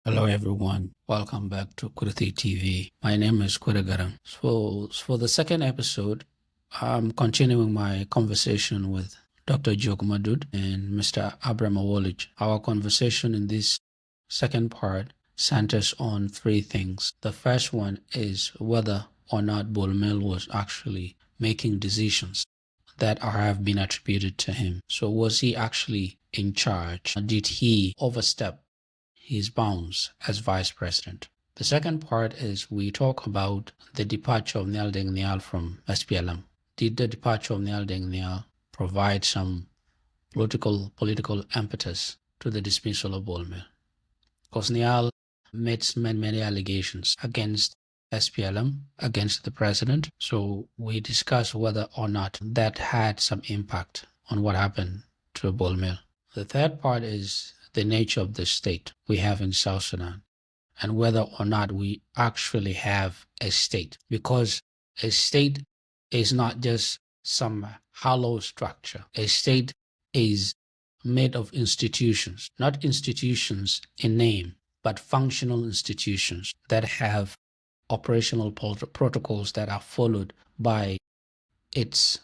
Hello everyone, welcome back to KuirthiyTV. My name is KuirthiyTV. So for the second episode, I'm continuing my conversation with Dr. Jok Madut and Mr. Awolich. Our conversation in this second part centers on three things. The first one is whether or not Bol Mel was actually making decisions that have been attributed to him. So was he actually in charge? Did he overstep his bounds as vice president? The second part is we talk about the departure of Nhial from SPLM. Did the departure of Nhial provide some political impetus to the dismissal of Bol Mel? Because Nhial made many allegations against SPLM, against the president. So we discuss whether or not that had some impact on what happened to Bol Mel. The third part is the nature of the state we have in South Sudan and whether or not we actually have a state, because a state is not just some hollow structure. A state is made of institutions, not institutions in name, but functional institutions that have operational protocols that are followed by its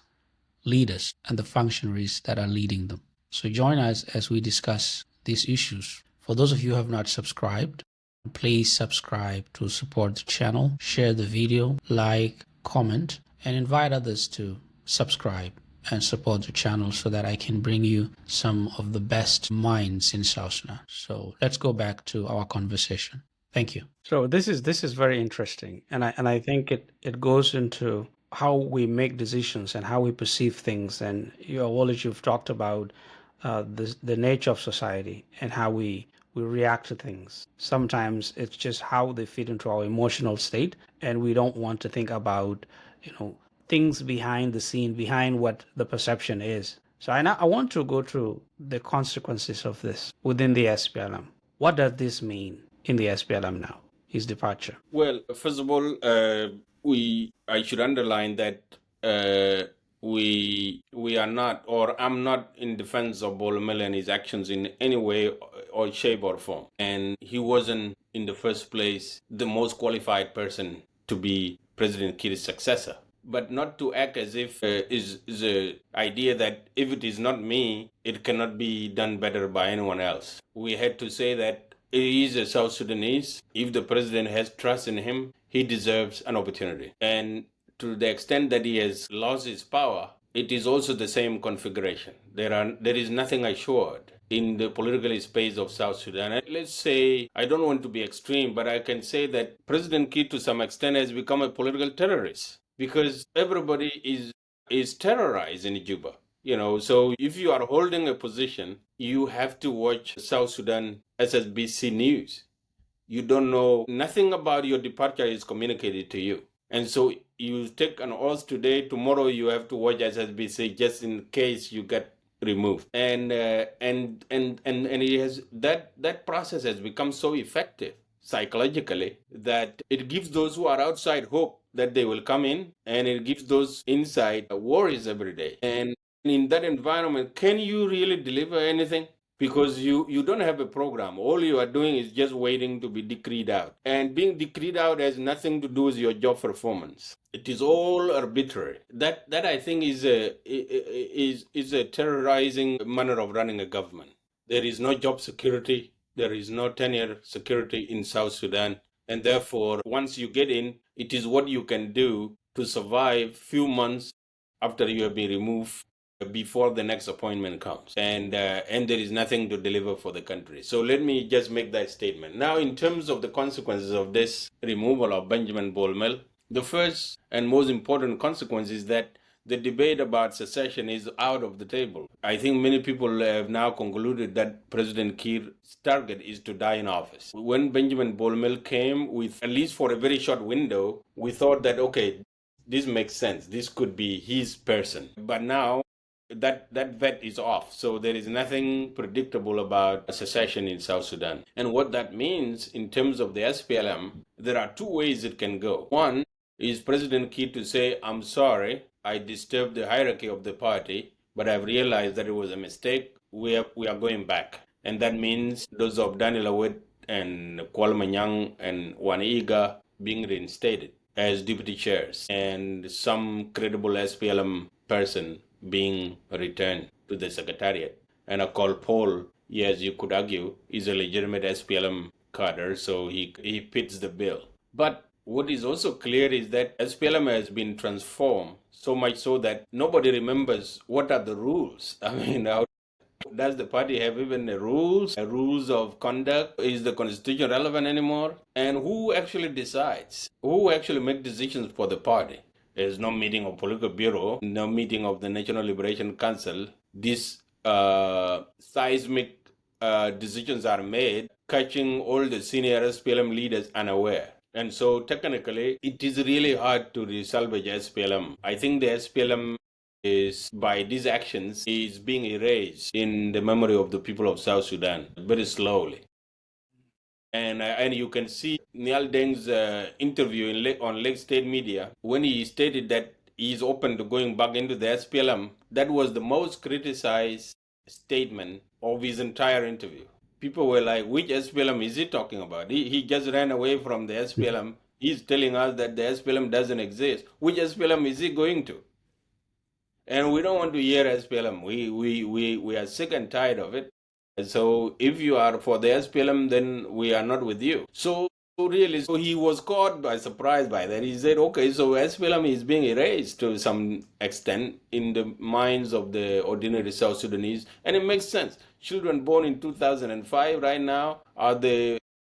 leaders and the functionaries that are leading them. So join us as we discuss these issues. For those of you who have not subscribed, please subscribe to support the channel, share the video, like, comment, and invite others to subscribe and support the channel so that I can bring you some of the best minds in South Sudan. So let's go back to our conversation. Thank you. So this is very interesting, and I think it goes into how we make decisions and how we perceive things. And you've talked about the nature of society and how we react to things. Sometimes it's just how they fit into our emotional state, and we don't want to think about things behind the scene, behind what the perception is. So I want to go through the consequences of this within the SPLM. What does this mean in the SPLM now, his departure? Well, first of all, I should underline that we are not, or I'm not in defense of Bol Mel and his actions in any way or shape or form. And he wasn't in the first place the most qualified person to be President Kiir's successor. But not to act as if is a idea that if it is not me, it cannot be done better by anyone else. We had to say that he is a South Sudanese. If the president has trust in him, he deserves an opportunity. And to the extent that he has lost his power, it is also the same configuration. There is nothing assured in the political space of South Sudan. And let's say, I don't want to be extreme, but I can say that President Kiir to some extent has become a political terrorist because everybody is terrorized in Juba. So if you are holding a position, you have to watch South Sudan SSBC news. You don't know, nothing about your departure is communicated to you. And so you take an oath today, tomorrow you have to watch SSBC just in case you get removed. And it has that process has become so effective psychologically that it gives those who are outside hope that they will come in, and it gives those inside worries every day. And in that environment, can you really deliver anything? Because you don't have a program. All you are doing is just waiting to be decreed out. And being decreed out has nothing to do with your job performance. It is all arbitrary. That I think is a terrorizing manner of running a government. There is no job security. There is no tenure security in South Sudan. And therefore, once you get in, it is what you can do to survive few months after you have been removed before the next appointment comes. And there is nothing to deliver for the country. So let me just make that statement. Now, in terms of the consequences of this removal of Benjamin Bol Mel, the first and most important consequence is that the debate about secession is out of the table. I think many people have now concluded that President Kiir's target is to die in office. When Benjamin Bol Mel came, with at least for a very short window, we thought that, okay, this makes sense. This could be his person. But now that vet is off. So there is nothing predictable about secession in South Sudan. And what that means in terms of the SPLM, there are two ways it can go. One is President Kiir to say, I'm sorry, I disturbed the hierarchy of the party, but I've realized that it was a mistake. We are going back. And that means those of Daniel Awed and Kwalmanyang and Waniga being reinstated as deputy chairs, and some credible SPLM person being returned to the secretariat. And a call Paul, yes, you could argue, is a legitimate SPLM cadre, so he fits the bill. But what is also clear is that SPLM has been transformed so much so that nobody remembers what are the rules. I mean, how does the party have even the rules of conduct? Is the constitution relevant anymore? And who actually decides? Who actually make decisions for the party? There's no meeting of political bureau, no meeting of the National Liberation Council. These seismic decisions are made, catching all the senior SPLM leaders unaware. And so technically, it is really hard to resalvage SPLM. I think the SPLM is, by these actions, is being erased in the memory of the people of South Sudan very slowly. And you can see Nhial Deng's interview on Lake State Media when he stated that he's open to going back into the SPLM. That was the most criticized statement of his entire interview. People were like, which SPLM is he talking about? He just ran away from the SPLM. He's telling us that the SPLM doesn't exist. Which SPLM is he going to? And we don't want to hear SPLM. We are sick and tired of it. And so if you are for the SPLM, then we are not with you. So really, so he was caught by surprise by that. He said, okay, so SPLM is being erased to some extent in the minds of the ordinary South Sudanese. And it makes sense. Children born in 2005 right now are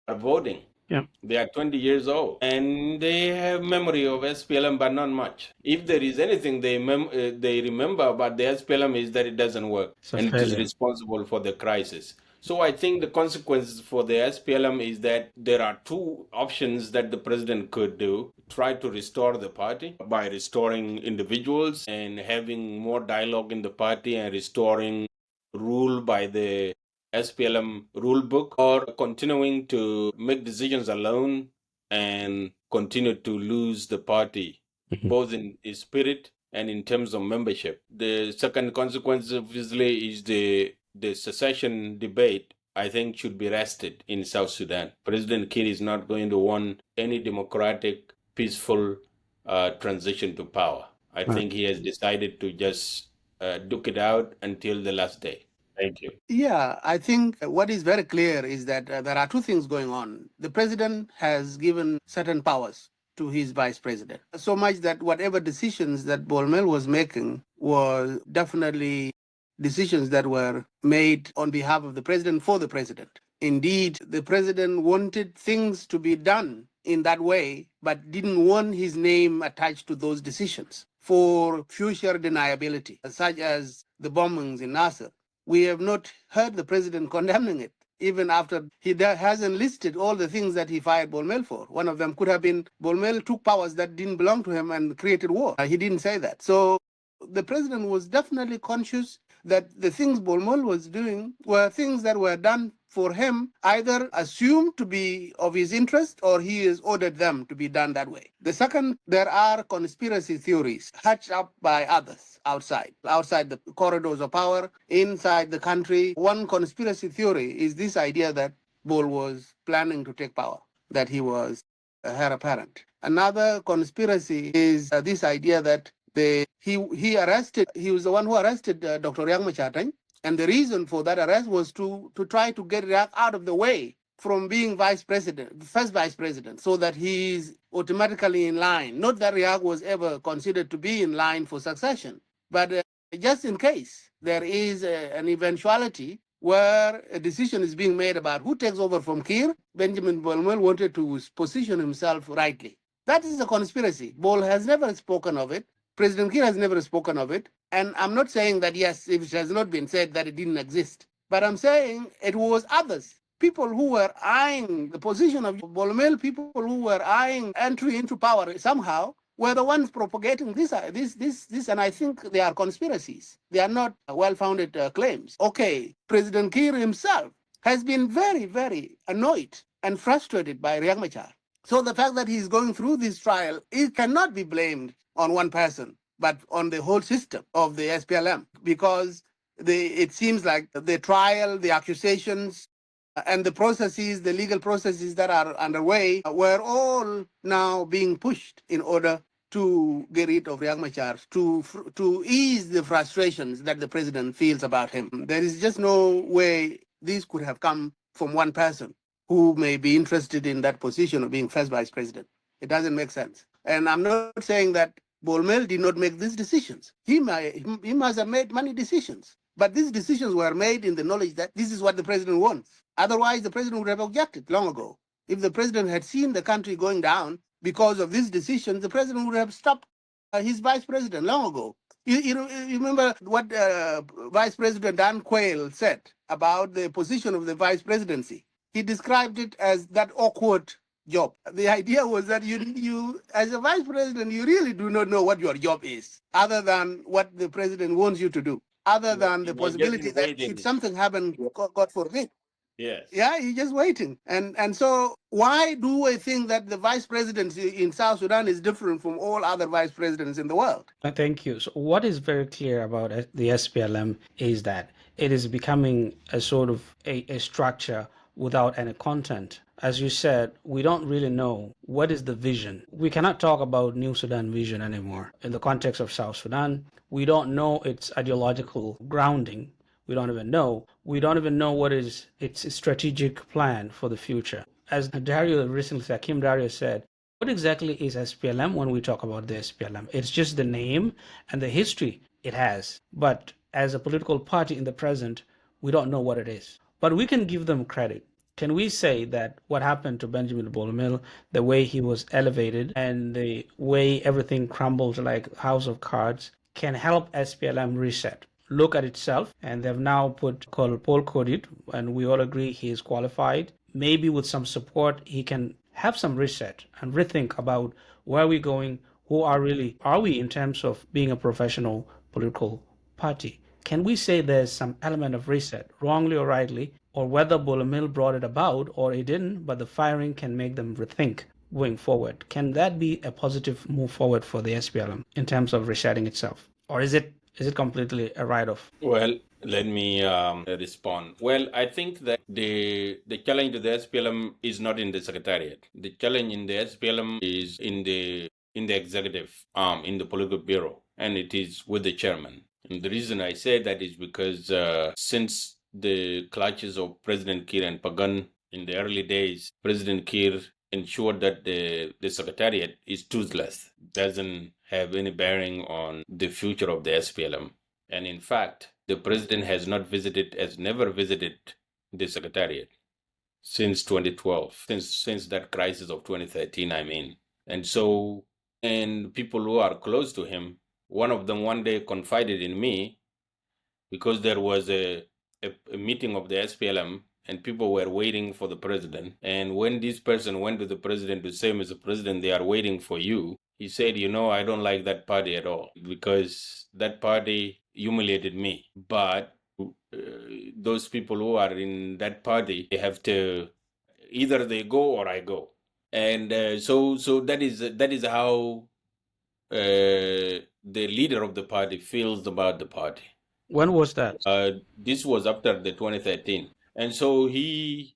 voting. Yeah. They are 20 years old and they have memory of SPLM, but not much. If there is anything they remember about the SPLM is that it doesn't work and it is responsible for the crisis. So I think the consequences for the SPLM is that there are two options that the president could do. Try to restore the party by restoring individuals and having more dialogue in the party and restoring rule by the SPLM rule book, or continuing to make decisions alone and continue to lose the party, both in spirit and in terms of membership. The second consequence, obviously, is the secession debate, I think, should be rested in South Sudan. President Kiir is not going to want any democratic, peaceful transition to power. I think he has decided to just duke it out until the last day. Thank you. Yeah, I think what is very clear is that there are two things going on. The president has given certain powers to his vice president, so much that whatever decisions that Bol Mel was making were definitely decisions that were made on behalf of the president for the president. Indeed, the president wanted things to be done in that way, but didn't want his name attached to those decisions for future deniability, such as the bombings in Nasser. We have not heard the president condemning it, even after he hasn't listed all the things that he fired Bol Mel for. One of them could have been Bol Mel took powers that didn't belong to him and created war. He didn't say that. So the president was definitely conscious that the things Bol Mel was doing were things that were done for him, either assumed to be of his interest or he has ordered them to be done that way. The second, there are conspiracy theories hatched up by others outside the corridors of power, inside the country. One conspiracy theory is this idea that Bol was planning to take power, that he was a heir apparent. Another conspiracy is this idea that he was the one who arrested Dr. Yang Machatany, and the reason for that arrest was to try to get Riek out of the way from being first vice president, so that he's automatically in line. Not that Riek was ever considered to be in line for succession, but just in case there is an eventuality where a decision is being made about who takes over from Kiir, Benjamin Bol Mel wanted to position himself rightly. That is a conspiracy. Bol has never spoken of it. President Kiir has never spoken of it. And I'm not saying that, yes, if it has not been said, that it didn't exist. But I'm saying it was others, people who were eyeing the position of Bol Mel, people who were eyeing entry into power somehow, were the ones propagating this, and I think they are conspiracies. They are not well-founded claims. Okay, President Kiir himself has been very, very annoyed and frustrated by Riek Machar. So the fact that he's going through this trial, it cannot be blamed on one person, but on the whole system of the SPLM, because it seems like the trial, the accusations, and the processes, the legal processes that are underway, were all now being pushed in order to get rid of Riek Machar, to ease the frustrations that the president feels about him. There is just no way this could have come from one person who may be interested in that position of being first vice president. It doesn't make sense. And I'm not saying that Bol Mel did not make these decisions. He must have made many decisions. But these decisions were made in the knowledge that this is what the president wants. Otherwise, the president would have objected long ago. If the president had seen the country going down because of these decisions, the president would have stopped his vice president long ago. You remember what Vice President Dan Quayle said about the position of the vice presidency. He described it as that awkward job. The idea was that you, as a vice president, you really do not know what your job is, other than what the president wants you to do, other than the possibility that should something happen, God forbid. Yes. Yeah, you're just waiting. And so why do we think that the vice presidency in South Sudan is different from all other vice presidents in the world? Thank you. So what is very clear about the SPLM is that it is becoming a sort of a structure without any content. As you said, we don't really know what is the vision. We cannot talk about New Sudan vision anymore in the context of South Sudan. We don't know its ideological grounding. We don't even know. We don't even know what is its strategic plan for the future. As Dario recently said, Kim Dario said, what exactly is SPLM when we talk about the SPLM? It's just the name and the history it has. But as a political party in the present, we don't know what it is. But we can give them credit. Can we say that what happened to Benjamin Bol Mel, the way he was elevated and the way everything crumbled like a house of cards, can help SPLM reset? Look at itself, and they've now put Paul Kodit, and we all agree he is qualified. Maybe with some support, he can have some reset and rethink about where we're going, who are we in terms of being a professional political party. Can we say there's some element of reset, wrongly or rightly, or whether Bol Mel brought it about or he didn't, but the firing can make them rethink going forward? Can that be a positive move forward for the SPLM in terms of resetting itself? Or is it completely a write-off? Well, let me respond. Well, I think that the challenge to the SPLM is not in the secretariat. The challenge in the SPLM is in the executive arm, in the political bureau, and it is with the chairman. And the reason I say that is because since the clutches of President Kiir and Pagan in the early days, President Kiir ensured that the secretariat is toothless, doesn't have any bearing on the future of the SPLM. And in fact, the president has never visited the secretariat since 2012, since that crisis of 2013, I mean. And so, and people who are close to him, one of them one day confided in me because there was a meeting of the SPLM and people were waiting for the president. And when this person went to the president to say, Mr. President, they are waiting for you, he said, I don't like that party at all because that party humiliated me. But those people who are in that party, they have to, either they go or I go. And so that is how the leader of the party feels about the party. When was that? This was after the 2013. And so he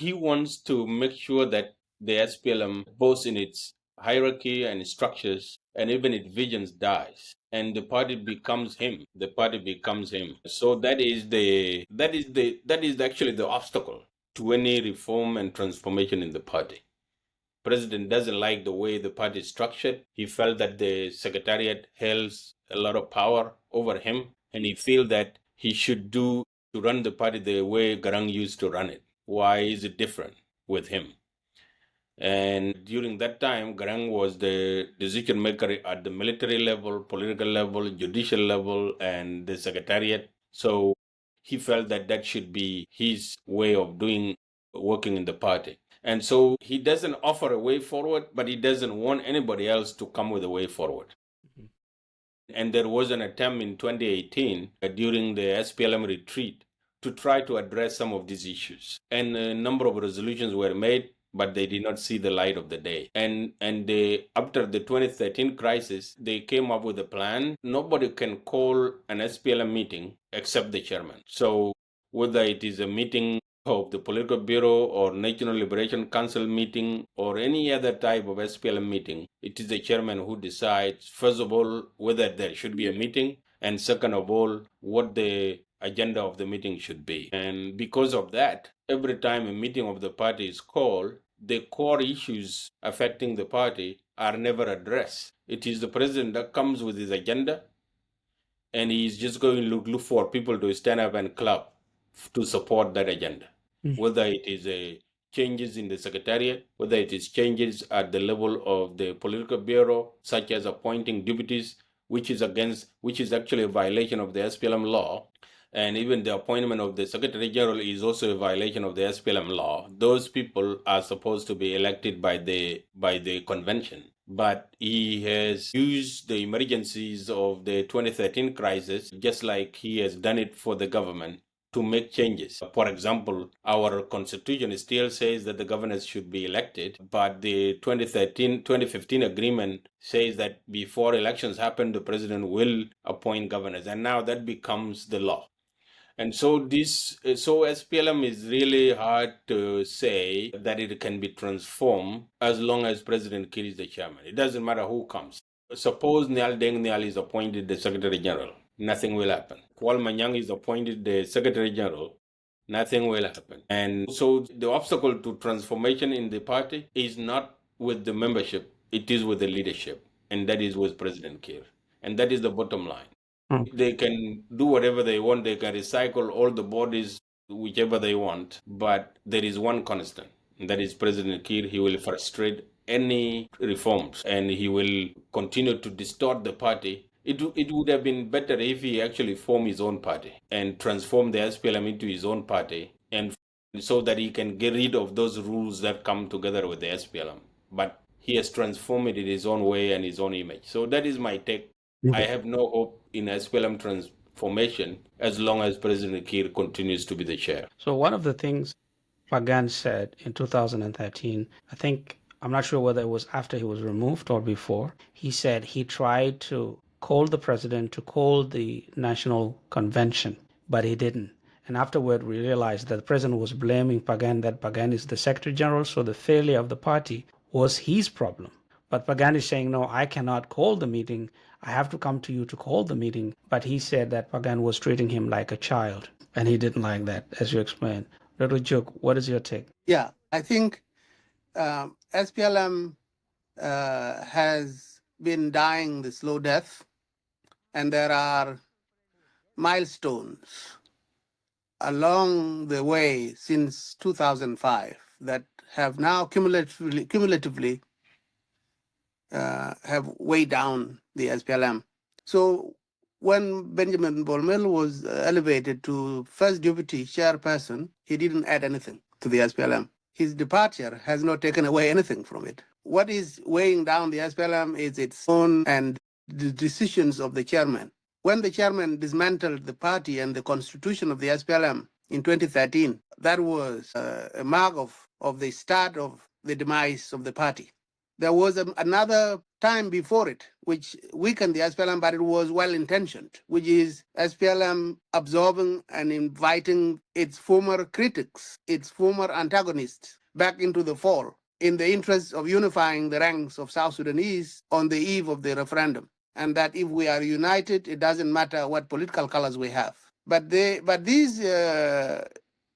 wants to make sure that the SPLM, both in its hierarchy and structures, and even its visions, dies, and the party becomes him. The party becomes him. So that is actually the obstacle to any reform and transformation in the party. President doesn't like the way the party is structured. He felt that the secretariat held a lot of power over him, and he feels that he should to run the party the way Garang used to run it. Why is it different with him? And during that time, Garang was the decision maker at the military level, political level, judicial level, and the secretariat. So he felt that should be his way of working in the party. And so he doesn't offer a way forward, but he doesn't want anybody else to come with a way forward. Mm-hmm. And there was an attempt in 2018 during the SPLM retreat to try to address some of these issues. And a number of resolutions were made, but they did not see the light of the day. And after the 2013 crisis, they came up with a plan. Nobody can call an SPLM meeting except the chairman. So whether it is a meeting of the Political Bureau or National Liberation Council meeting or any other type of SPLM meeting, it is the chairman who decides, first of all, whether there should be a meeting, and second of all, what the agenda of the meeting should be. And because of that, every time a meeting of the party is called, the core issues affecting the party are never addressed. It is the president that comes with his agenda, and he's just going to look for people to stand up and clap to support that agenda. Whether it is changes in the secretariat, whether it is changes at the level of the political bureau, such as appointing deputies, which is actually a violation of the SPLM law, and even the appointment of the Secretary General is also a violation of the SPLM law. Those people are supposed to be elected by the convention. But he has used the emergencies of the 2013 crisis, just like he has done it for the government, to make changes. For example, our constitution still says that the governors should be elected, but the 2015 agreement says that before elections happen, the president will appoint governors, and now that becomes the law. And so SPLM is really hard to say that it can be transformed as long as President Kiir is the chairman. It doesn't matter who comes. Suppose Deng is appointed the Secretary General, nothing will happen. Kual Manyang is appointed the Secretary General, nothing will happen. And so the obstacle to transformation in the party is not with the membership, it is with the leadership, and that is with President Kiir. And that is the bottom line. They can do whatever they want. They can recycle all the bodies, whichever they want. But there is one constant, and that is President Kiir. He will frustrate any reforms, and he will continue to distort the party. It would have been better if he actually formed his own party and transform the SPLM into his own party, and so that he can get rid of those rules that come together with the SPLM. But he has transformed it in his own way and his own image. So that is my take. I have no hope in SPLM transformation as long as President Kiir continues to be the chair. So one of the things Pagan said in 2013, I'm not sure whether it was after he was removed or before, he said he tried to call the president to call the National Convention, but he didn't. And afterward, we realized that the president was blaming Pagan, that Pagan is the Secretary General, so the failure of the party was his problem. But Pagan is saying, no, I cannot call the meeting. I have to come to you to call the meeting. But he said that Pagan was treating him like a child, and he didn't like that, as you explained. Dr. Jok, what is your take? Yeah, I think SPLM has been dying the slow death, and there are milestones along the way since 2005 that have now cumulatively have weighed down the SPLM. So when Benjamin Bol Mel was elevated to first deputy chairperson, he didn't add anything to the SPLM. His departure has not taken away anything from it. What is weighing down the SPLM is its own and the decisions of the chairman. When the chairman dismantled the party and the constitution of the SPLM in 2013, that was a mark of the start of the demise of the party. There was another time before it, which weakened the SPLM, but it was well-intentioned, which is SPLM absorbing and inviting its former critics, its former antagonists, back into the fold in the interest of unifying the ranks of South Sudanese on the eve of the referendum. And that if we are united, it doesn't matter what political colors we have. But these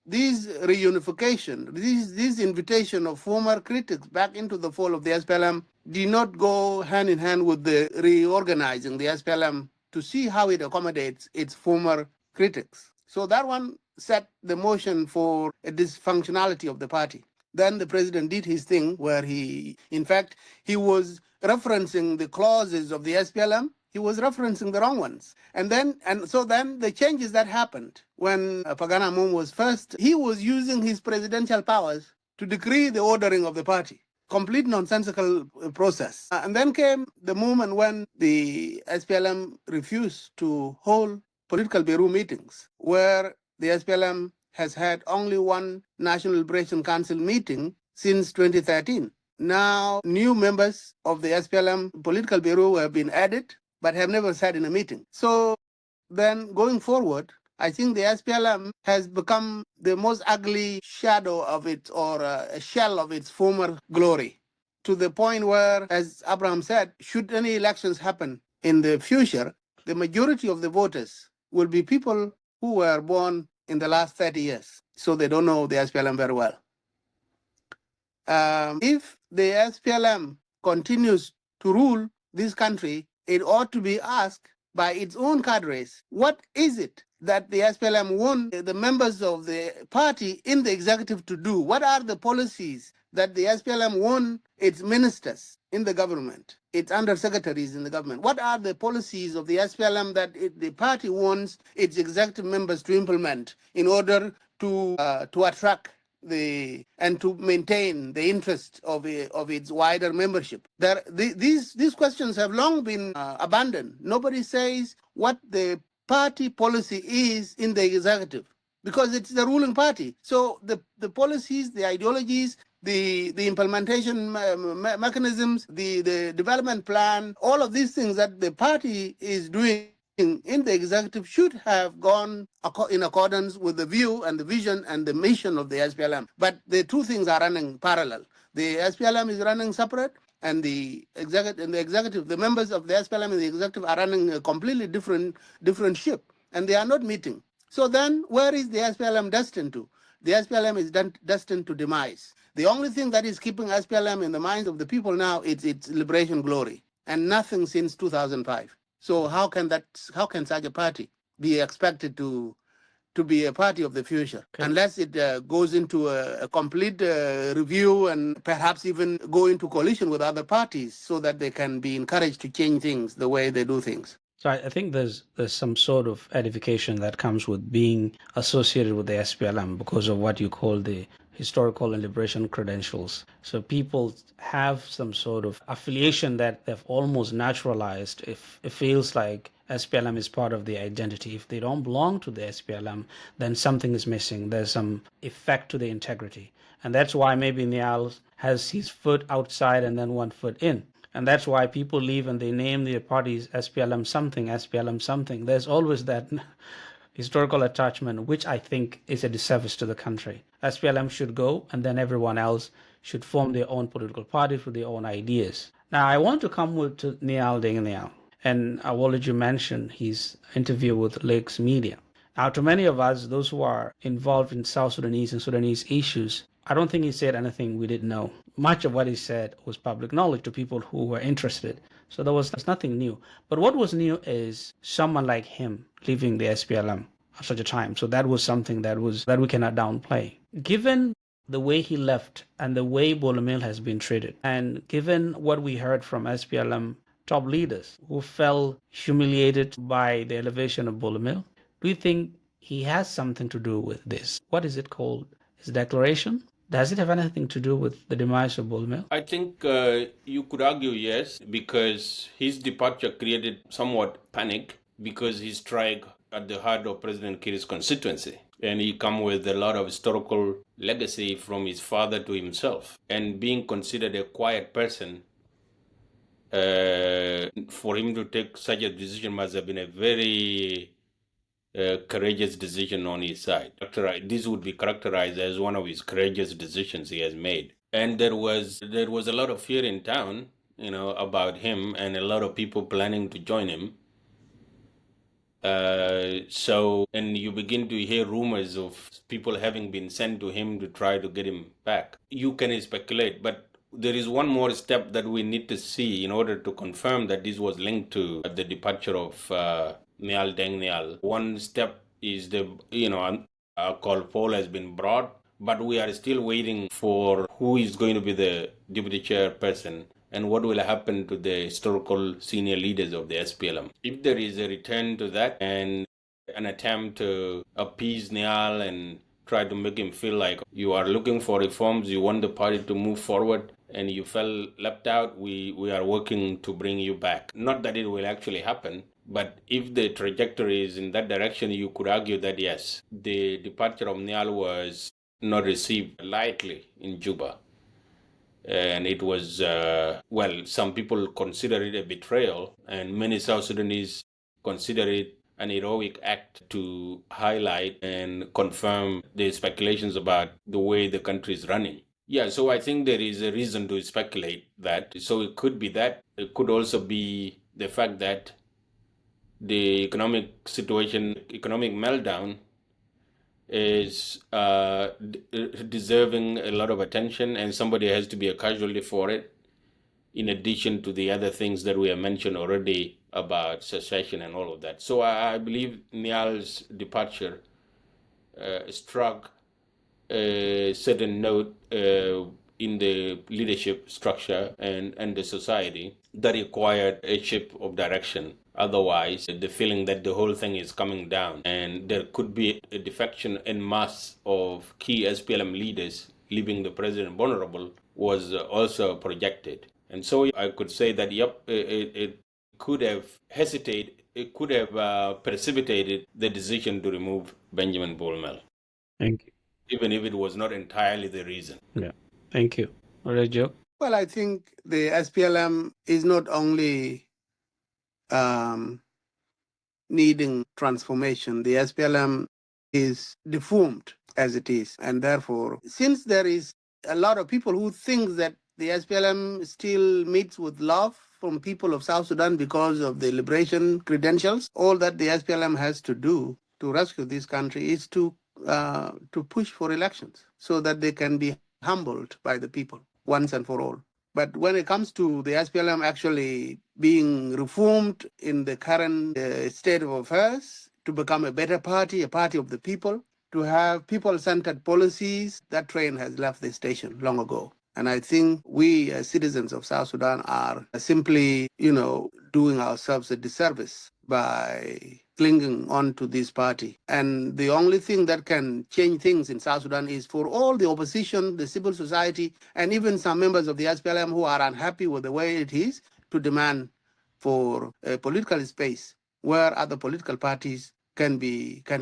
reunification, this invitation of former critics back into the fold of the SPLM did not go hand in hand with the reorganizing the SPLM to see how it accommodates its former critics. So that one set the motion for a dysfunctionality of the party. Then the president did his thing where he was referencing the clauses of the SPLM. He was referencing the wrong ones. So then the changes that happened when Pagan Amum was first, he was using his presidential powers to decree the ordering of the party. Complete nonsensical process. And then came the moment when the SPLM refused to hold political bureau meetings, where the SPLM has had only one National Liberation Council meeting since 2013. Now, new members of the SPLM political bureau have been added, but have never sat in a meeting. So then going forward, I think the SPLM has become the most ugly shadow of it, or a shell of its former glory, to the point where, as Abraham said, should any elections happen in the future, the majority of the voters will be people who were born in the last 30 years. So they don't know the SPLM very well. If the SPLM continues to rule this country, it ought to be asked by its own cadres, what is it that the SPLM want the members of the party in the executive to do? What are the policies that the SPLM want its ministers in the government, its undersecretaries in the government? What are the policies of the SPLM that the party wants its executive members to implement in order to attract and to maintain the interest of its wider membership? These questions have long been abandoned. Nobody says what the party policy is in the executive, because it's the ruling party. So the policies, the ideologies, the implementation mechanisms, the development plan, all of these things that the party is doing in the executive should have gone in accordance with the view and the vision and the mission of the SPLM. But the two things are running parallel. The SPLM is running separate, and the executive, the members of the SPLM and the executive are running a completely different ship, and they are not meeting. So then, where is the SPLM destined to? The SPLM is destined to demise. The only thing that is keeping SPLM in the minds of the people now is its liberation glory, and nothing since 2005. So how can such a party be expected to be a party of the future, unless it goes into a complete review and perhaps even go into coalition with other parties so that they can be encouraged to change things the way they do things? So I think there's some sort of edification that comes with being associated with the SPLM because of what you call the historical and liberation credentials. So people have some sort of affiliation that they've almost naturalized. If it feels like SPLM is part of the identity, if they don't belong to the SPLM, then something is missing. There's some effect to the integrity. And that's why maybe Nhial has his foot outside and then one foot in. And that's why people leave and they name their parties SPLM something, SPLM something. There's always that historical attachment, which I think is a disservice to the country. SPLM should go, and then everyone else should form their own political parties with their own ideas. Now, I want to come to Nhial Deng. And Awolich, you mentioned his interview with Lakes Media. Now, to many of us, those who are involved in South Sudanese and Sudanese issues, I don't think he said anything we didn't know. Much of what he said was public knowledge to people who were interested. So there's nothing new. But what was new is someone like him leaving the SPLM at such a time. So that was something that we cannot downplay. Given the way he left and the way Bol Mel has been treated, and given what we heard from SPLM top leaders who felt humiliated by the elevation of Bol Mel, do you think he has something to do with this? What is it called? His declaration? Does it have anything to do with the demise of Bol Mel? I think you could argue yes, because his departure created somewhat panic because he struck at the heart of President Kiir's constituency. And he come with a lot of historical legacy from his father to himself. And being considered a quiet person, for him to take such a decision must have been a very courageous decision on his side. This would be characterized as one of his courageous decisions he has made. And there was a lot of fear in town, about him, and a lot of people planning to join him. And you begin to hear rumors of people having been sent to him to try to get him back. You can speculate, but there is one more step that we need to see in order to confirm that this was linked to the departure of Nhial Deng. One step is a call poll has been brought, but we are still waiting for who is going to be the deputy chairperson and what will happen to the historical senior leaders of the SPLM. If there is a return to that and an attempt to appease Nhial and try to make him feel like you are looking for reforms, you want the party to move forward, and you felt left out, we are working to bring you back. Not that it will actually happen, but if the trajectory is in that direction, you could argue that yes, the departure of Nhial was not received lightly in Juba. And it was, some people consider it a betrayal, and many South Sudanese consider it an heroic act to highlight and confirm the speculations about the way the country is running. Yeah, so I think there is a reason to speculate that. So it could be that. It could also be the fact that the economic situation, economic meltdown, is deserving a lot of attention, and somebody has to be a casualty for it, in addition to the other things that we have mentioned already about secession and all of that. So I believe Nhial's departure struck a certain note in the leadership structure and the society that required a shift of direction. Otherwise, the feeling that the whole thing is coming down and there could be a defection en masse of key SPLM leaders, leaving the president vulnerable, was also projected. And so I could say that, yep, it could have hesitated, it could have precipitated the decision to remove Benjamin Bol Mel. Thank you. Even if it was not entirely the reason. Yeah. Thank you. All right, Jok. Well, I think the SPLM is not only needing transformation. The SPLM is deformed as it is. And therefore, since there is a lot of people who think that the SPLM still meets with love from people of South Sudan because of the liberation credentials, all that the SPLM has to do to rescue this country is to push for elections so that they can be humbled by the people once and for all. But when it comes to the SPLM actually being reformed in the current state of affairs to become a better party, a party of the people, to have people-centered policies, that train has left the station long ago. And I think we as citizens of South Sudan are simply, doing ourselves a disservice by clinging on to this party. And the only thing that can change things in South Sudan is for all the opposition, the civil society, and even some members of the SPLM who are unhappy with the way it is to demand for a political space where other political parties can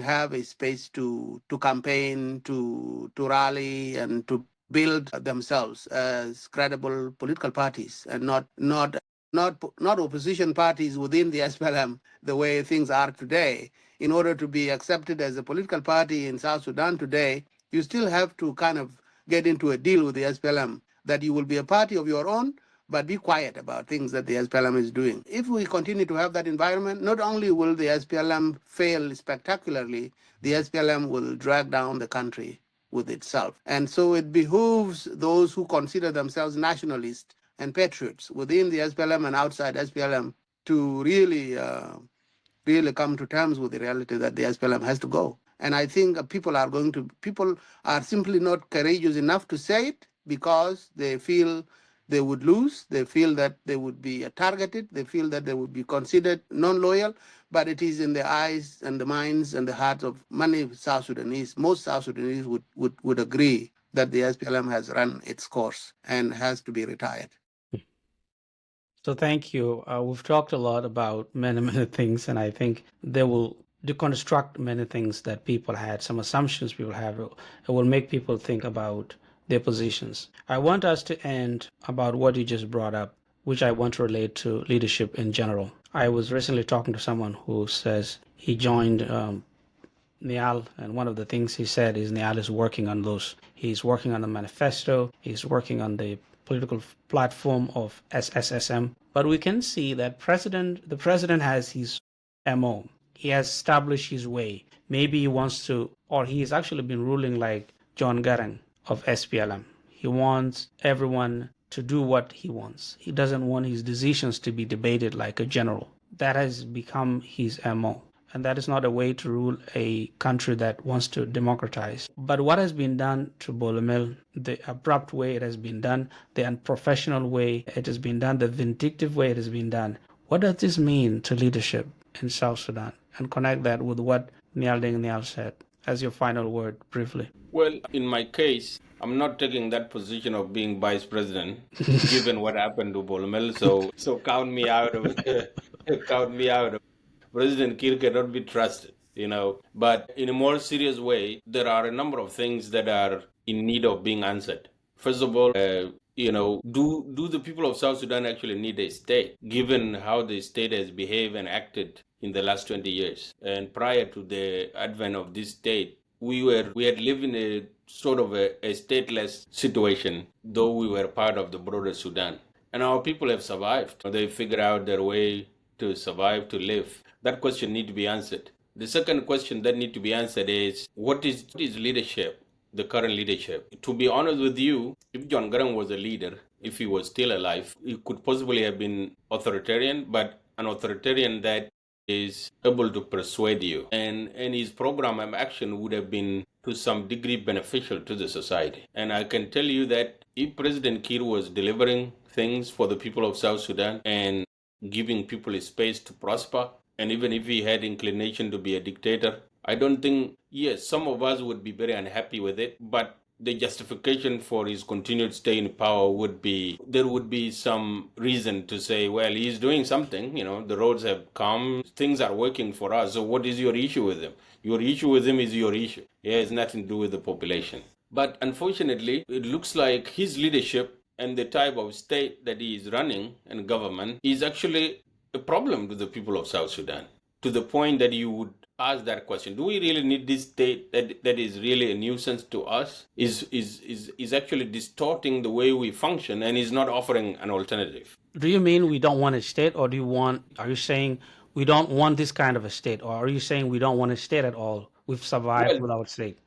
have a space to campaign, to rally, and to build themselves as credible political parties, and not opposition parties within the SPLM the way things are today. In order to be accepted as a political party in South Sudan today, you still have to kind of get into a deal with the SPLM that you will be a party of your own, but be quiet about things that the SPLM is doing. If we continue to have that environment, not only will the SPLM fail spectacularly, the SPLM will drag down the country with itself. And so it behooves those who consider themselves nationalists and patriots within the SPLM and outside SPLM to really come to terms with the reality that the SPLM has to go. And I think people are simply not courageous enough to say it because they feel they would lose. They feel that they would be targeted. They feel that they would be considered non-loyal. But it is in the eyes and the minds and the hearts of many South Sudanese. Most South Sudanese would agree that the SPLM has run its course and has to be retired. So thank you. We've talked a lot about many, many things, and I think they will deconstruct many things that people had, some assumptions people have. It will make people think about their positions. I want us to end about what you just brought up, which I want to relate to leadership in general. I was recently talking to someone who says he joined Nhial, and one of the things he said is Nhial is working on those. He's working on the manifesto. He's working on the political platform of SSSM. But we can see that the president has his MO. He has established his way. Maybe he wants to, or he has actually been ruling like John Garang of SPLM. He wants everyone to do what he wants. He doesn't want his decisions to be debated like a general. That has become his MO. And that is not a way to rule a country that wants to democratize. But what has been done to Bol Mel, the abrupt way it has been done, the unprofessional way it has been done, the vindictive way it has been done, what does this mean to leadership in South Sudan? And connect that with what Nhial said as your final word, briefly. Well, in my case, I'm not taking that position of being vice president, given what happened to Bol Mel. So count me out of count me out. President Kiir cannot be trusted, But in a more serious way, there are a number of things that are in need of being answered. First of all, do the people of South Sudan actually need a state, given how the state has behaved and acted in the last 20 years? And prior to the advent of this state, we had lived in a sort of a stateless situation, though we were part of the broader Sudan. And our people have survived. They figured out their way to survive, to live. That question needs to be answered. The second question that needs to be answered is, what is leadership, the current leadership? To be honest with you, if John Garang was a leader, if he was still alive, he could possibly have been authoritarian, but an authoritarian that is able to persuade you. And his program of action would have been to some degree beneficial to the society. And I can tell you that if President Kiir was delivering things for the people of South Sudan and giving people a space to prosper, and even if he had inclination to be a dictator, I don't think, yes, some of us would be very unhappy with it, but the justification for his continued stay in power would be, there would be some reason to say, well, he's doing something, the roads have come, things are working for us, so what is your issue with him? Your issue with him is your issue. It has nothing to do with the population. But unfortunately, it looks like his leadership and the type of state that he is running and government is actually a problem to the people of South Sudan, to the point that you would ask that question: do we really need this state that is really a nuisance to us, is actually distorting the way we function, and is not offering an alternative? Do you mean we don't want a state, or are you saying we don't want this kind of a state, or are you saying we don't want a state at all? We've survived without state.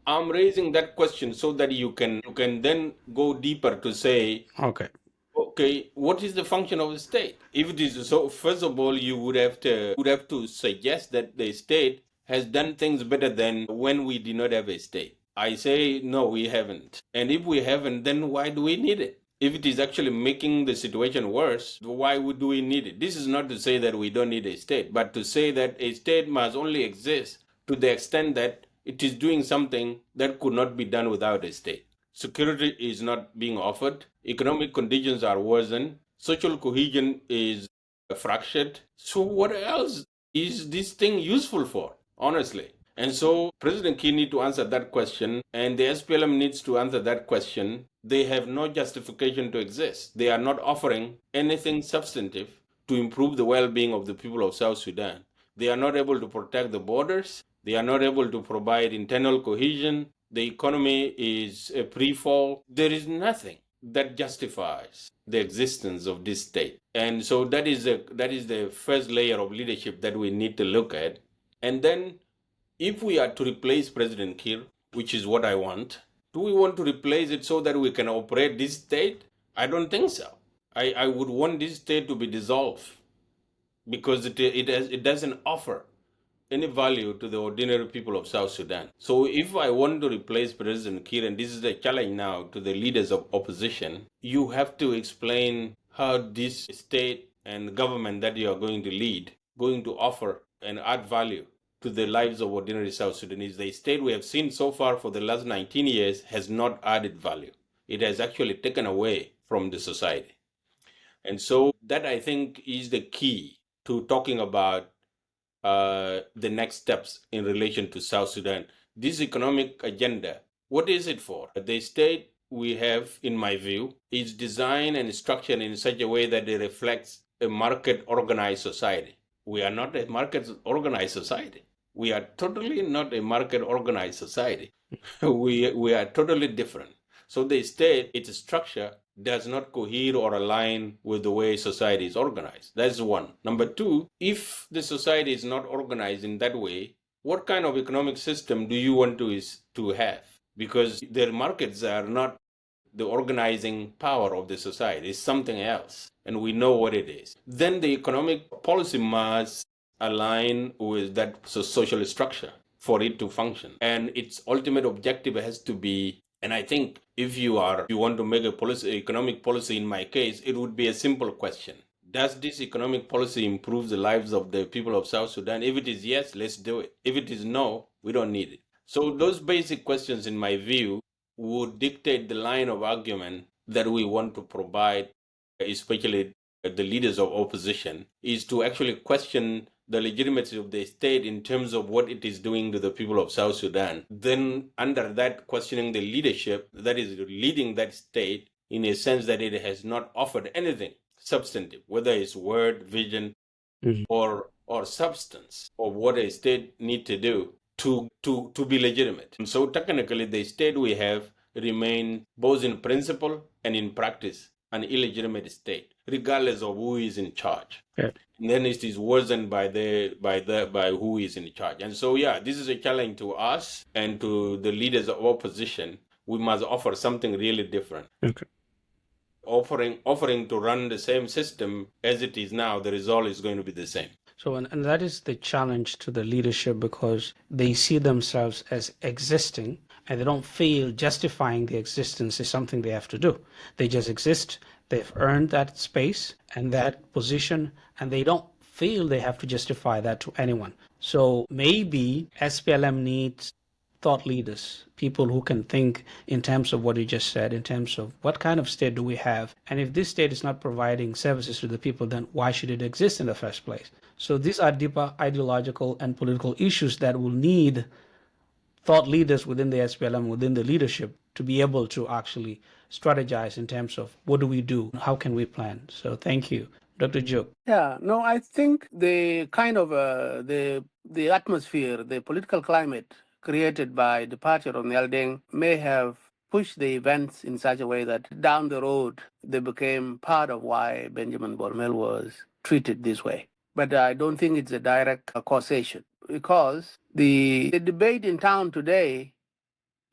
I'm raising that question so that you can then go deeper to say, okay, what is the function of the state? If it is so, first of all, you would have to suggest that the state has done things better than when we did not have a state. I say no, we haven't. And if we haven't, then why do we need it? If it is actually making the situation worse, why do we need it? This is not to say that we don't need a state, but to say that a state must only exist to the extent that it is doing something that could not be done without a state. Security is not being offered. Economic conditions are worsened. Social cohesion is fractured. So what else is this thing useful for, honestly? And so President Kiir needs to answer that question, and the SPLM needs to answer that question. They have no justification to exist. They are not offering anything substantive to improve the well-being of the people of South Sudan. They are not able to protect the borders. They are not able to provide internal cohesion. The economy is a pre-fall. There is nothing that justifies the existence of this state. And so that is the first layer of leadership that we need to look at. And then if we are to replace President Kiir, which is what I want, do we want to replace it so that we can operate this state? I don't think so. I would want this state to be dissolved because it doesn't offer any value to the ordinary people of South Sudan. So if I want to replace President Kiir, and this is the challenge now to the leaders of opposition, you have to explain how this state and government that you are going to lead, going to offer and add value to the lives of ordinary South Sudanese. The state we have seen so far for the last 19 years has not added value. It has actually taken away from the society. And so that, I think, is the key to talking about the next steps in relation to South Sudan. This economic agenda, what is it for? The state we have, in my view, is designed and structured in such a way that it reflects a market-organized society. We are not a market-organized society. We are totally not a market-organized society. we are totally different. So the state, its structure, does not cohere or align with the way society is organized. That's one. Number two, if the society is not organized in that way, what kind of economic system do you want to have? Because their markets are not the organizing power of the society. It's something else, and we know what it is. Then the economic policy must align with that social structure for it to function. And its ultimate objective has to be, and I think if you want to make economic policy, in my case, it would be a simple question. Does this economic policy improve the lives of the people of South Sudan? If it is yes, let's do it. If it is no, we don't need it. So those basic questions, in my view, would dictate the line of argument that we want to provide, especially the leaders of opposition, is to actually question the legitimacy of the state in terms of what it is doing to the people of South Sudan. Then under that, questioning the leadership that is leading that state in a sense that it has not offered anything substantive, whether it's word, vision, or substance of what a state need to do to be legitimate. And so technically, the state we have remain both in principle and in practice an illegitimate state, regardless of who is in charge. Yeah. And then it is worsened by who is in charge. And so this is a challenge to us and to the leaders of opposition. We must offer something really different. Okay. Offering to run the same system as it is now, the result is going to be the same. So, and that is the challenge to the leadership, because they see themselves as existing and they don't feel justifying the existence is something they have to do. They just exist. They've earned that space and that position, and they don't feel they have to justify that to anyone. So maybe SPLM needs thought leaders, people who can think in terms of what you just said, in terms of what kind of state do we have? And if this state is not providing services to the people, then why should it exist in the first place? So these are deeper ideological and political issues that will need thought leaders within the SPLM, within the leadership, to be able to actually strategize in terms of what do we do? How can we plan? So thank you. Dr. Jok. Yeah, no, I think the kind of the atmosphere, the political climate created by departure of Nhial Deng may have pushed the events in such a way that down the road they became part of why Benjamin Bol Mel was treated this way. But I don't think it's a direct causation, because the debate in town today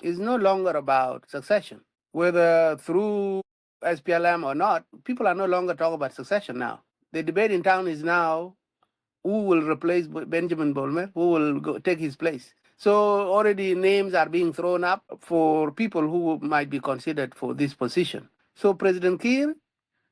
is no longer about succession. Whether through SPLM or not, people are no longer talking about succession now. The debate in town is now who will replace Benjamin Bol Mel, who will take his place. So already names are being thrown up for people who might be considered for this position. So President Kiir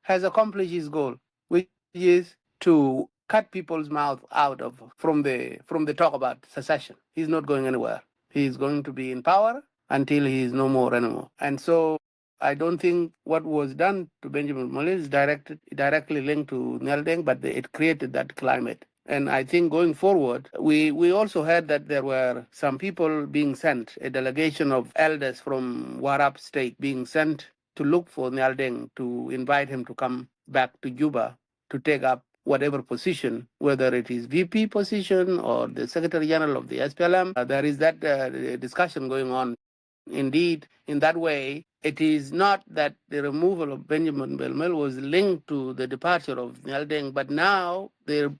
has accomplished his goal, which is to cut people's mouth out of from the talk about secession. He's not going anywhere. He's going to be in power until he is no more anymore. And so I don't think what was done to Benjamin Bol Mel is directly linked to Nhial Deng, but it created that climate. And I think going forward, we also heard that there were some people being sent, a delegation of elders from Warab state being sent to look for Nhial Deng, to invite him to come back to Juba to take up whatever position, whether it is VP position or the Secretary General of the SPLM. There is that discussion going on. Indeed, in that way, it is not that the removal of Benjamin Bol Mel was linked to the departure of Nhial Deng, but now the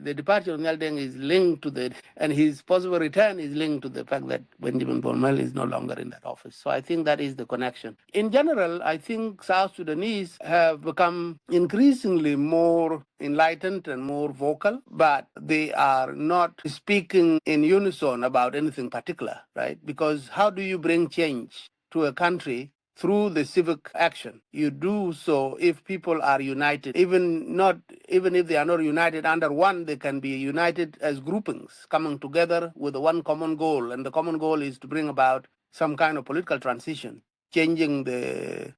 departure of Nhial Deng is linked to and his possible return is linked to the fact that Benjamin Bol Mel is no longer in that office. So I think that is the connection. In general, I think South Sudanese have become increasingly more enlightened and more vocal, but they are not speaking in unison about anything particular, right? Because how do you bring change to a country through the civic action? You do so if people are united. Even if they are not united under one, they can be united as groupings, coming together with one common goal. And the common goal is to bring about some kind of political transition, changing the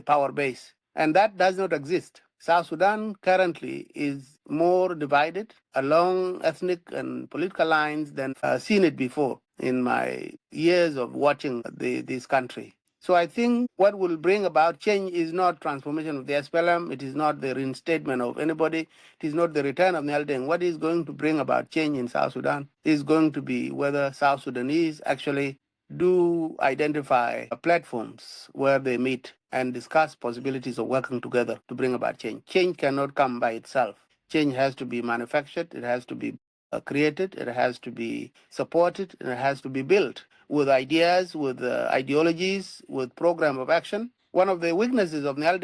power base. And that does not exist. South Sudan currently is more divided along ethnic and political lines than I've seen it before in my years of watching this country. So I think what will bring about change is not transformation of the SPLM. It is not the reinstatement of anybody. It is not the return of Nhial Deng. What is going to bring about change in South Sudan is going to be whether South Sudanese actually do identify platforms where they meet and discuss possibilities of working together to bring about change. Change cannot come by itself. Change has to be manufactured. It has to be created. It has to be supported. And it has to be built with ideas, with ideologies, with program of action. One of the weaknesses of Nhial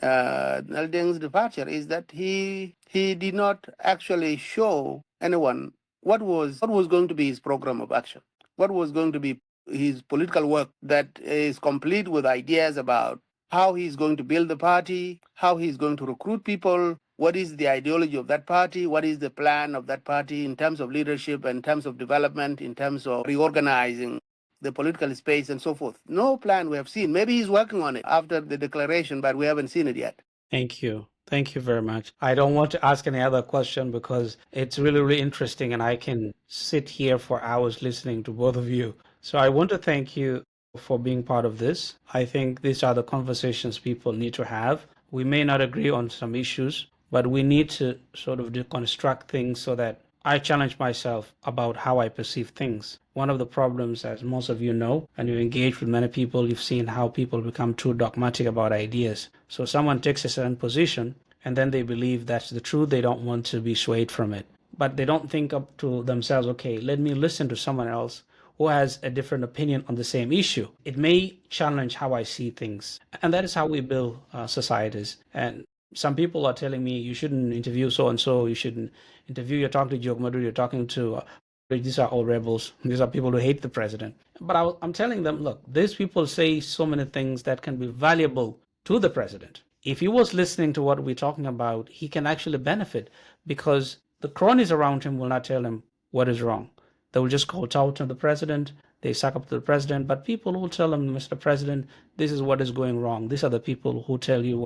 Deng's departure is that he did not actually show anyone what was going to be his program of action, what was going to be his political work that is complete with ideas about how he's going to build the party, how he's going to recruit people, what is the ideology of that party, what is the plan of that party in terms of leadership, in terms of development, in terms of reorganizing the political space and so forth. No plan we have seen. Maybe he's working on it after the declaration, but we haven't seen it yet. Thank you. Thank you very much. I don't want to ask any other question because it's really, really interesting and I can sit here for hours listening to both of you. So I want to thank you for being part of this. I think these are the conversations people need to have. We may not agree on some issues, but we need to sort of deconstruct things so that I challenge myself about how I perceive things. One of the problems, as most of you know, and you've engaged with many people, you've seen how people become too dogmatic about ideas. So someone takes a certain position and then they believe that's the truth. They don't want to be swayed from it. But they don't think up to themselves, okay, let me listen to someone else who has a different opinion on the same issue. It may challenge how I see things. And that is how we build societies. And some people are telling me you shouldn't interview so and so, you shouldn't interview, you're talking to Jok Madut, you're talking to, these are all rebels, these are people who hate the president. But I'm telling them, look, these people say so many things that can be valuable to the president. If he was listening to what we're talking about, he can actually benefit because the cronies around him will not tell him what is wrong. They will just go out to the president, they suck up to the president, but people will tell him, Mr. President, this is what is going wrong. These are the people who tell you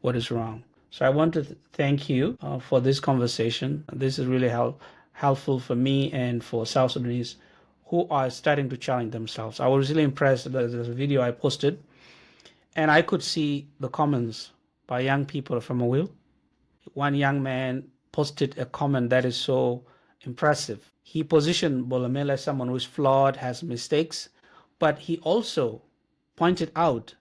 what is wrong. So I want to thank you for this conversation. This is really helpful for me and for South Sudanese who are starting to challenge themselves. I was really impressed. There's a video I posted, and I could see the comments by young people from Awil. One young man posted a comment that is so impressive. He positioned Bol Mel as someone who is flawed, has mistakes, but he also pointed out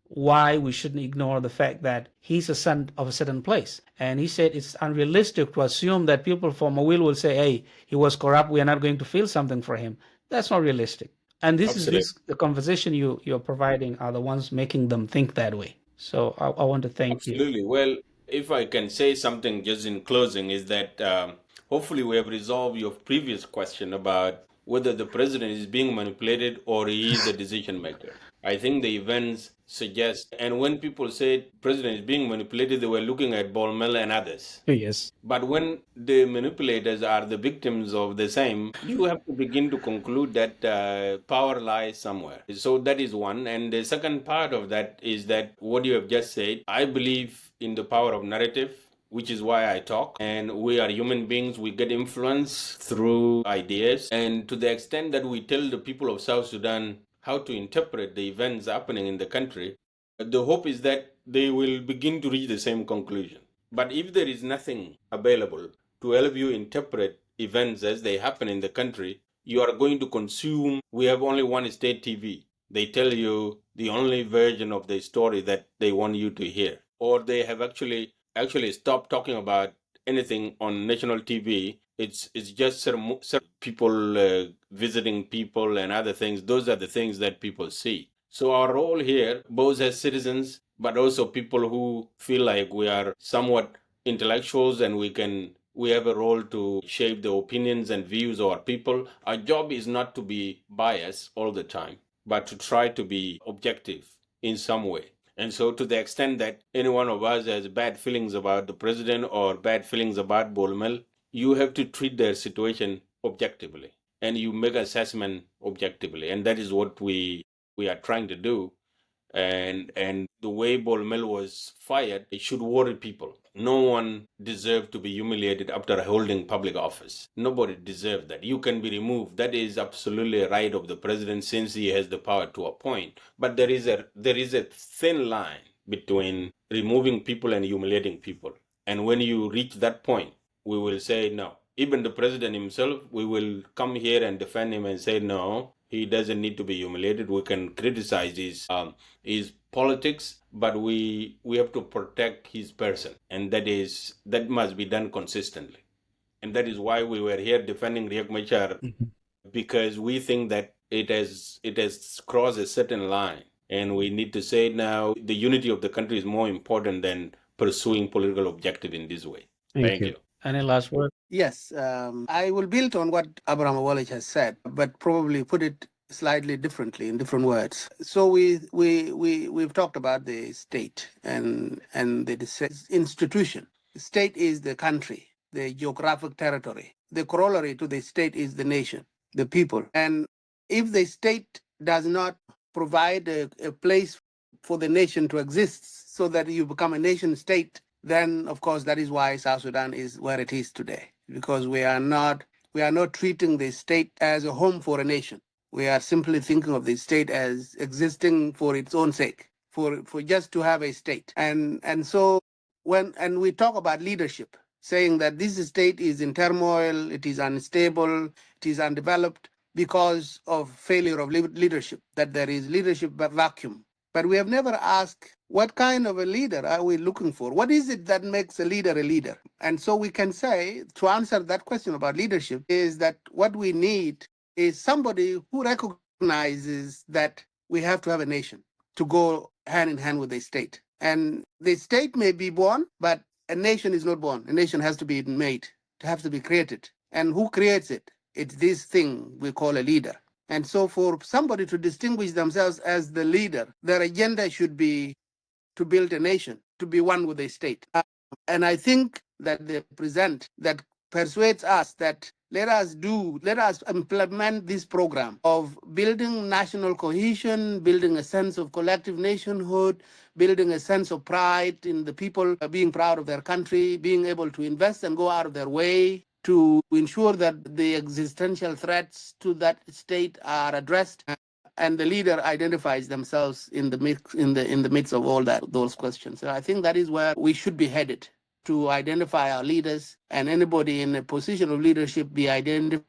why we shouldn't ignore the fact that he's a son of a certain place. And he said it's unrealistic to assume that people from Awil will say, hey, he was corrupt, we are not going to feel something for him. That's not realistic. And the conversation you're providing are the ones making them think that way. So I want to thank you. Absolutely. Well, if I can say something just in closing, is that hopefully we have resolved your previous question about whether the president is being manipulated or he is the decision maker. I think the events suggest, and when people say president is being manipulated, they were looking at Bol Mel and others. Yes. But when the manipulators are the victims of the same, you have to begin to conclude that power lies somewhere. So that is one. And the second part of that is that what you have just said, I believe in the power of narrative, which is why I talk. And we are human beings. We get influence through ideas. And to the extent that we tell the people of South Sudan how to interpret the events happening in the country, the hope is that they will begin to reach the same conclusion. But if there is nothing available to help you interpret events as they happen in the country, you are going to consume. We have only one state TV. They tell you the only version of the story that they want you to hear. Or they have actually stopped talking about anything on national TV. It's just certain people visiting people and other things. Those are the things that people see. So our role here, both as citizens, but also people who feel like we are somewhat intellectuals and we have a role to shape the opinions and views of our people. Our job is not to be biased all the time, but to try to be objective in some way. And so to the extent that any one of us has bad feelings about the president or bad feelings about Bol Mel, you have to treat their situation objectively and you make assessment objectively. And that is what we are trying to do. And the way Bol Mel was fired, it should worry people. No one deserved to be humiliated after holding public office. Nobody deserved that. You can be removed. That is absolutely a right of the president since he has the power to appoint. But there is a thin line between removing people and humiliating people. And when you reach that point, we will say no. Even the president himself, we will come here and defend him and say no. He doesn't need to be humiliated. We can criticize his politics, but we have to protect his person, and that must be done consistently. And that is why we were here defending Riek Machar, because we think that it has crossed a certain line, and we need to say now the unity of the country is more important than pursuing political objective in this way. Thank you. Any last word? Yes, I will build on what Awolich has said, but probably put it slightly differently in different words. So we've talked about the state and the institution. The state is the country, the geographic territory. The corollary to the state is the nation, the people. And if the state does not provide a place for the nation to exist so that you become a nation state, then of course that is why South Sudan is where it is today, because we are not treating the state as a home for a nation. We are simply thinking of the state as existing for its own sake, for just to have a state. And so and we talk about leadership, saying that this state is in turmoil, it is unstable, it is undeveloped because of failure of leadership, that there is leadership vacuum. But we have never asked, what kind of a leader are we looking for? What is it that makes a leader a leader? And so we can say, to answer that question about leadership, is that what we need is somebody who recognizes that we have to have a nation to go hand in hand with the state. And the state may be born, but a nation is not born. A nation has to be made, it has to be created. And who creates it? It's this thing we call a leader. And so for somebody to distinguish themselves as the leader, their agenda should be to build a nation, to be one with the state. And I think that they present that persuades us that let us implement this program of building national cohesion, building a sense of collective nationhood, building a sense of pride in the people being proud of their country, being able to invest and go out of their way to ensure that the existential threats to that state are addressed, and the leader identifies themselves in the midst of all those questions. So I think that is where we should be headed, to identify our leaders, and anybody in a position of leadership be identified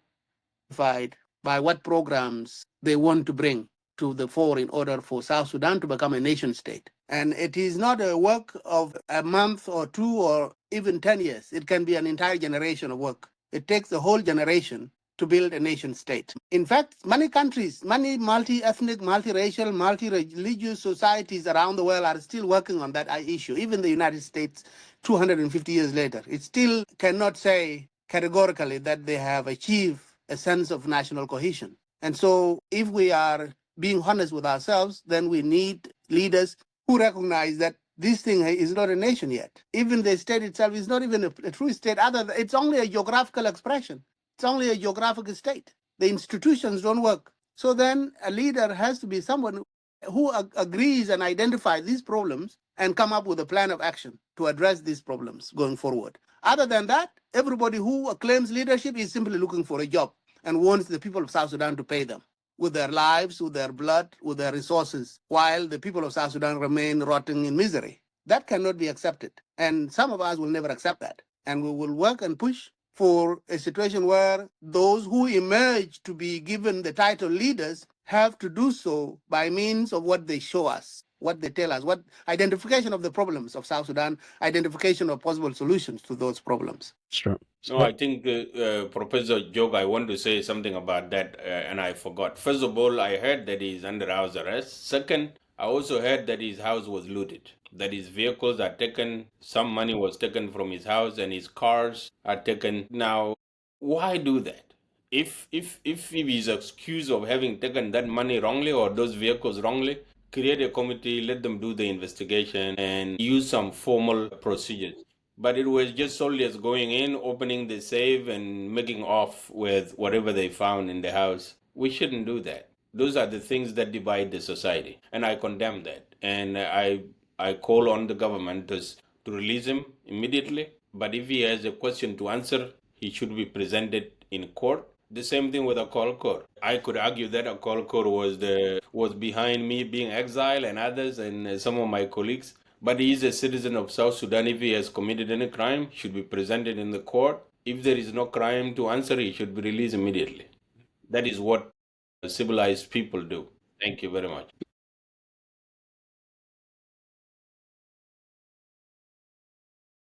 by what programs they want to bring to the fore in order for South Sudan to become a nation state. And it is not a work of a month or two or even 10 years. It can be an entire generation of work. It takes a whole generation to build a nation state. In fact, many countries, many multi-ethnic, multiracial, multi-religious societies around the world are still working on that issue. Even the United States, 250 years later, it still cannot say categorically that they have achieved a sense of national cohesion. And so if we are being honest with ourselves, then we need leaders who recognize that this thing is not a nation yet. Even the state itself is not even a true state. It's only a geographical expression. It's only a geographical state. The institutions don't work. So then a leader has to be someone who agrees and identifies these problems and come up with a plan of action to address these problems going forward. Other than that, everybody who claims leadership is simply looking for a job and wants the people of South Sudan to pay them with their lives, with their blood, with their resources, while the people of South Sudan remain rotting in misery. That cannot be accepted. And some of us will never accept that. And we will work and push for a situation where those who emerge to be given the title leaders have to do so by means of what they show us, what they tell us, what identification of the problems of South Sudan, identification of possible solutions to those problems. Sure. No, I think, Professor Jok, I want to say something about that, and I forgot. First of all, I heard that he's under house arrest. Second, I also heard that his house was looted, that his vehicles are taken, some money was taken from his house, and his cars are taken. Now, why do that? If he is accused of having taken that money wrongly or those vehicles wrongly, create a committee, let them do the investigation, and use some formal procedures. But it was just solely as going in, opening the safe, and making off with whatever they found in the house. We shouldn't do that. Those are the things that divide the society, and I condemn that. And I call on the government to release him immediately. But if he has a question to answer, he should be presented in court. The same thing with Akol Kor. I could argue that Akol Kor was behind me being exiled, and others, and some of my colleagues. But he is a citizen of South Sudan. If he has committed any crime, should be presented in the court. If there is no crime to answer, he should be released immediately. That is what civilized people do. Thank you very much.